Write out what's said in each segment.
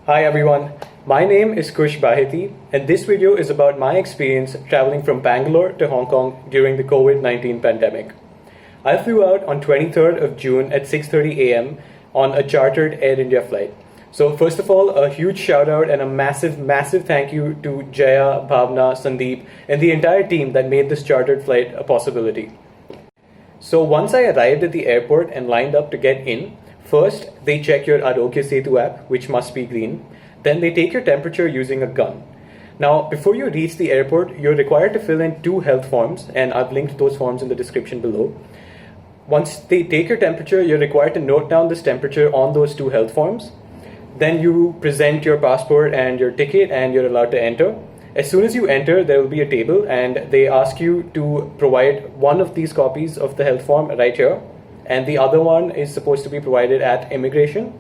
Hi everyone, my name is Kush Baheti and this video is about my experience traveling from Bangalore to Hong Kong during the COVID-19 pandemic. I flew out on 23rd of June at 6:30 a.m. on a chartered Air India flight. So first of all, a huge shout out and a massive thank you to Jaya, Bhavna, Sandeep and the entire team that made this chartered flight a possibility. So once I arrived at the airport and lined up to get in, first they check your Arogya Setu app, which must be green. Then they take your temperature using a gun. Now, before you reach the airport, you're required to fill in 2 health forms, and I've linked those forms in the description below. Once they take your temperature, you're required to note down this temperature on those 2 health forms. Then you present your passport and your ticket and you're allowed to enter. As soon as you enter, there will be a table and they ask you to provide one of these copies of the health form right here. And the other one is supposed to be provided at immigration.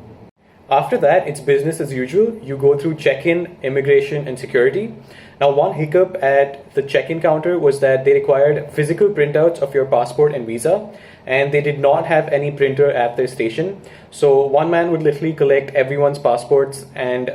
After that, it's business as usual. You go through check-in, immigration, and security. Now, one hiccup at the check-in counter was that they required physical printouts of your passport and visa, and they did not have any printer at their station. So one man would literally collect everyone's passports and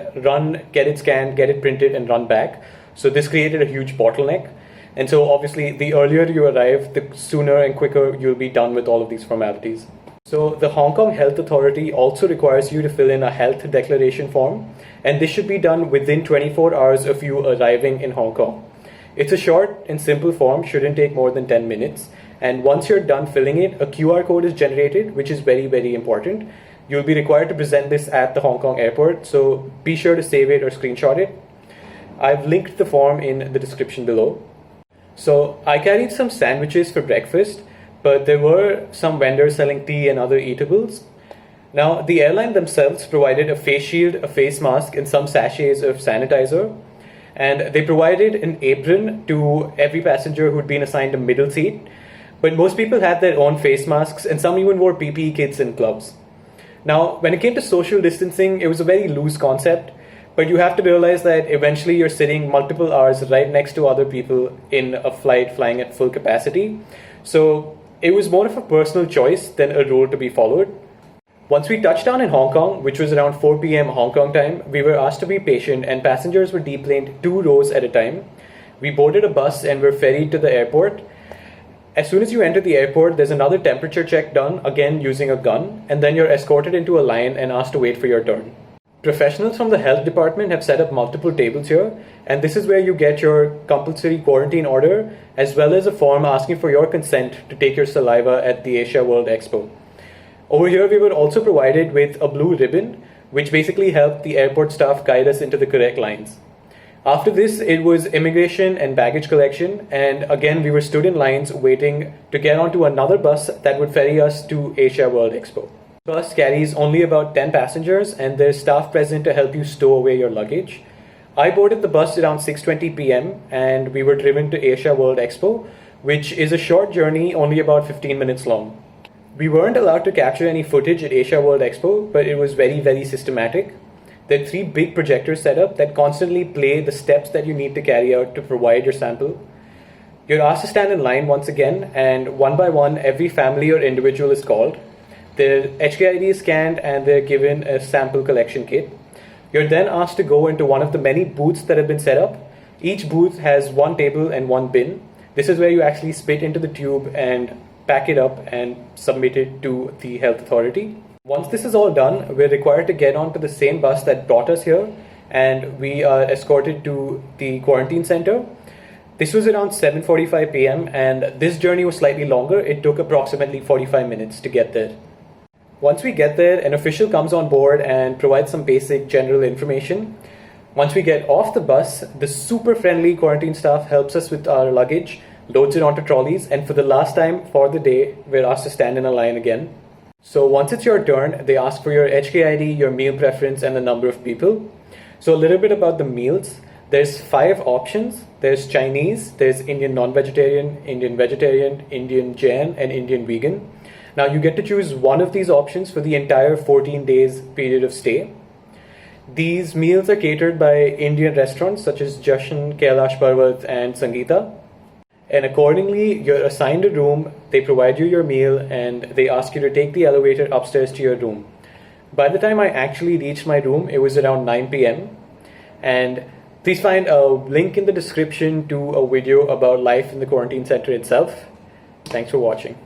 get it scanned, get it printed, and run back. So this created a huge bottleneck. And so obviously, the earlier you arrive, the sooner and quicker you'll be done with all of these formalities. So the Hong Kong Health Authority also requires you to fill in a health declaration form, and this should be done within 24 hours of you arriving in Hong Kong. It's a short and simple form, shouldn't take more than 10 minutes. And once you're done filling it, a QR code is generated, which is very important. You'll be required to present this at the Hong Kong airport, so be sure to save it or screenshot it. I've linked the form in the description below. So I carried some sandwiches for breakfast, but there were some vendors selling tea and other eatables. Now, the airline themselves provided a face shield, a face mask, and some sachets of sanitizer. And they provided an apron to every passenger who'd been assigned a middle seat. But most people had their own face masks, and some even wore PPE kits and gloves. Now, when it came to social distancing, it was a very loose concept. But you have to realize that eventually you're sitting multiple hours right next to other people in a flight flying at full capacity. So it was more of a personal choice than a rule to be followed. Once we touched down in Hong Kong, which was around 4 p.m. Hong Kong time, we were asked to be patient and passengers were deplaned 2 rows at a time. We boarded a bus and were ferried to the airport. As soon as you enter the airport, there's another temperature check done, again using a gun, and then you're escorted into a line and asked to wait for your turn. Professionals from the health department have set up multiple tables here, and this is where you get your compulsory quarantine order, as well as a form asking for your consent to take your saliva at the Asia World Expo. Over here, we were also provided with a blue ribbon, which basically helped the airport staff guide us into the correct lines. After this, it was immigration and baggage collection, and again, we were stood in lines waiting to get onto another bus that would ferry us to Asia World Expo. The bus carries only about 10 passengers and there's staff present to help you stow away your luggage. I boarded the bus around 6:20 p.m. and we were driven to Asia World Expo, which is a short journey, only about 15 minutes long. We weren't allowed to capture any footage at Asia World Expo, but it was very systematic. There are 3 big projectors set up that constantly play the steps that you need to carry out to provide your sample. You're asked to stand in line once again, and one by one, every family or individual is called. Their HKID is scanned and they're given a sample collection kit. You're then asked to go into one of the many booths that have been set up. Each booth has 1 table and 1 bin. This is where you actually spit into the tube and pack it up and submit it to the health authority. Once this is all done, we're required to get onto the same bus that brought us here, and we are escorted to the quarantine center. This was around 7:45 p.m. and this journey was slightly longer. It took approximately 45 minutes to get there. Once we get there, an official comes on board and provides some basic general information. Once we get off the bus, the super friendly quarantine staff helps us with our luggage, loads it onto trolleys, and for the last time for the day, we're asked to stand in a line again. So once it's your turn, they ask for your HKID, your meal preference, and the number of people. So a little bit about the meals. There's 5 options. There's Chinese, there's Indian non-vegetarian, Indian vegetarian, Indian Jain, and Indian vegan. Now you get to choose one of these options for the entire 14 days period of stay. These meals are catered by Indian restaurants such as Jashan, Kailash Parvat, and Sangeeta. And accordingly, you're assigned a room, they provide you your meal, and they ask you to take the elevator upstairs to your room. By the time I actually reached my room, it was around 9 p.m. And please find a link in the description to a video about life in the quarantine center itself. Thanks for watching.